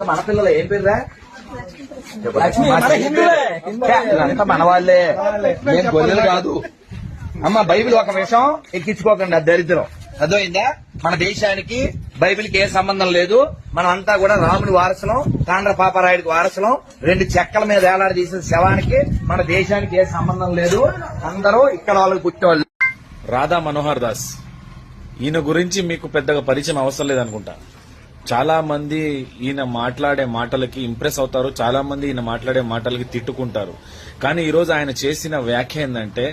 మన పిల్లలు ఏం పేరురా? అంతా మన వాళ్ళే, నేను గొర్రెలు కాదు అమ్మ. బైబిల్ ఒక విషయం ఎక్కించుకోకండి, అది దరిద్రం. అర్థమైందా? మన దేశానికి బైబిల్కి ఏ సంబంధం లేదు. మనం అంతా కూడా రాముని వారసులం, తాండ్ర పాపారాయుడికి వారసులం. 2 చెక్కల మీద వేలాడదీసిన శవానికి మన దేశానికి ఏ సంబంధం లేదు. అందరూ ఇక్కడ వాళ్ళకి పుట్టేవాళ్ళు. రాధా మనోహర్ దాస్, ఈయన గురించి మీకు పెద్దగా పరిచయం అవసరం లేదనుకుంటా. చాలా మంది ఈయన మాట్లాడే మాటలకి ఇంప్రెస్ అవుతారు, చాలా మంది ఈయన మాట్లాడే మాటలకి తిట్టుకుంటారు. కానీ ఈరోజు ఆయన చేసిన వ్యాఖ్య ఏంటంటే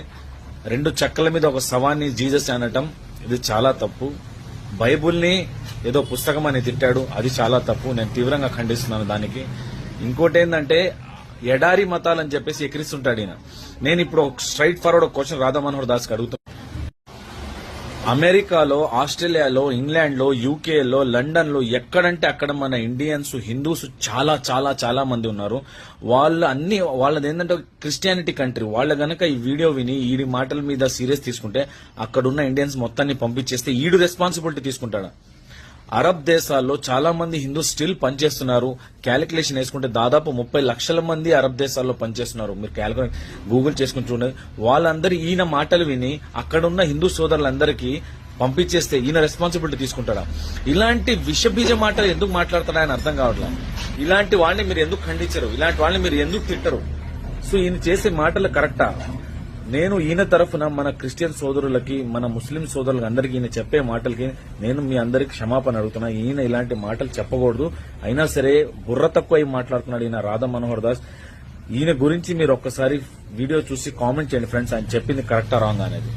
2 చెక్కల మీద ఒక శవాన్ని జీసస్ అనటం, ఇది చాలా తప్పు. బైబుల్ని ఏదో పుస్తకం అని తిట్టాడు, అది చాలా తప్పు. నేను తీవ్రంగా ఖండిస్తున్నాను దానికి. ఇంకోటి ఏంటంటే ఎడారి మతాలని చెప్పేసి ఎక్కిరిస్తుంటాడు ఈయన. నేను ఇప్పుడు స్ట్రైట్ ఫార్వర్డ్ ఒక క్వశ్చన్ రాధా మనోహర్ దాస్కి అడుగుతాను. అమెరికాలో, ఆస్ట్రేలియాలో, ఇంగ్లాండ్లో, యూకేలో, లండన్లో ఎక్కడంటే అక్కడ మన ఇండియన్స్, హిందూస్ చాలా చాలా చాలా మంది ఉన్నారు. వాళ్ళది ఏంటంటే క్రిస్టియానిటీ కంట్రీ. వాళ్ళు గనక ఈ వీడియో విని ఈడి మాటల మీద సీరియస్ తీసుకుంటే అక్కడున్న ఇండియన్స్ మొత్తాన్ని పంపించేస్తే ఈడు రెస్పాన్సిబిలిటీ తీసుకుంటాడు. అరబ్ దేశాల్లో చాలా మంది హిందూస్ స్టిల్ పనిచేస్తున్నారు. క్యాలిక్యులేషన్ వేసుకుంటే దాదాపు 30 లక్షల మంది అరబ్ దేశాల్లో పనిచేస్తున్నారు. మీరు క్యాలిక్యులేట్ గూగుల్ చేసుకుని చూడండి. వాళ్ళందరూ ఈయన మాటలు విని అక్కడున్న హిందూ సోదరులందరికీ పంపించేస్తే ఈయన రెస్పాన్సిబిలిటీ తీసుకుంటాడా? ఇలాంటి విషబీజ మాటలు ఎందుకు మాట్లాడతాడా అని అర్థం కావట్లేదు. ఇలాంటి వాళ్ళని మీరు ఎందుకు ఖండించరు? ఇలాంటి వాళ్ళని మీరు ఎందుకు తిట్టరు? సో ఈయన చేసే మాటలు కరెక్టా? నేను ఈయన తరఫున మన క్రిస్టియన్ సోదరులకి, మన ముస్లిం సోదరులకి అందరికీ ఈయన చెప్పే మాటలకి నేను మీ అందరికి క్షమాపణ అడుగుతున్నా. ఈయన ఇలాంటి మాటలు చెప్పకూడదు. అయినా సరే బుర్ర తక్కువ మాట్లాడుతున్నాడు ఈయన రాధా మనోహర్ దాస్. ఈయన గురించి మీరు ఒక్కసారి వీడియో చూసి కామెంట్ చేయండి ఫ్రెండ్స్, ఆయన చెప్పింది కరెక్టా రాంగ్ అనేది.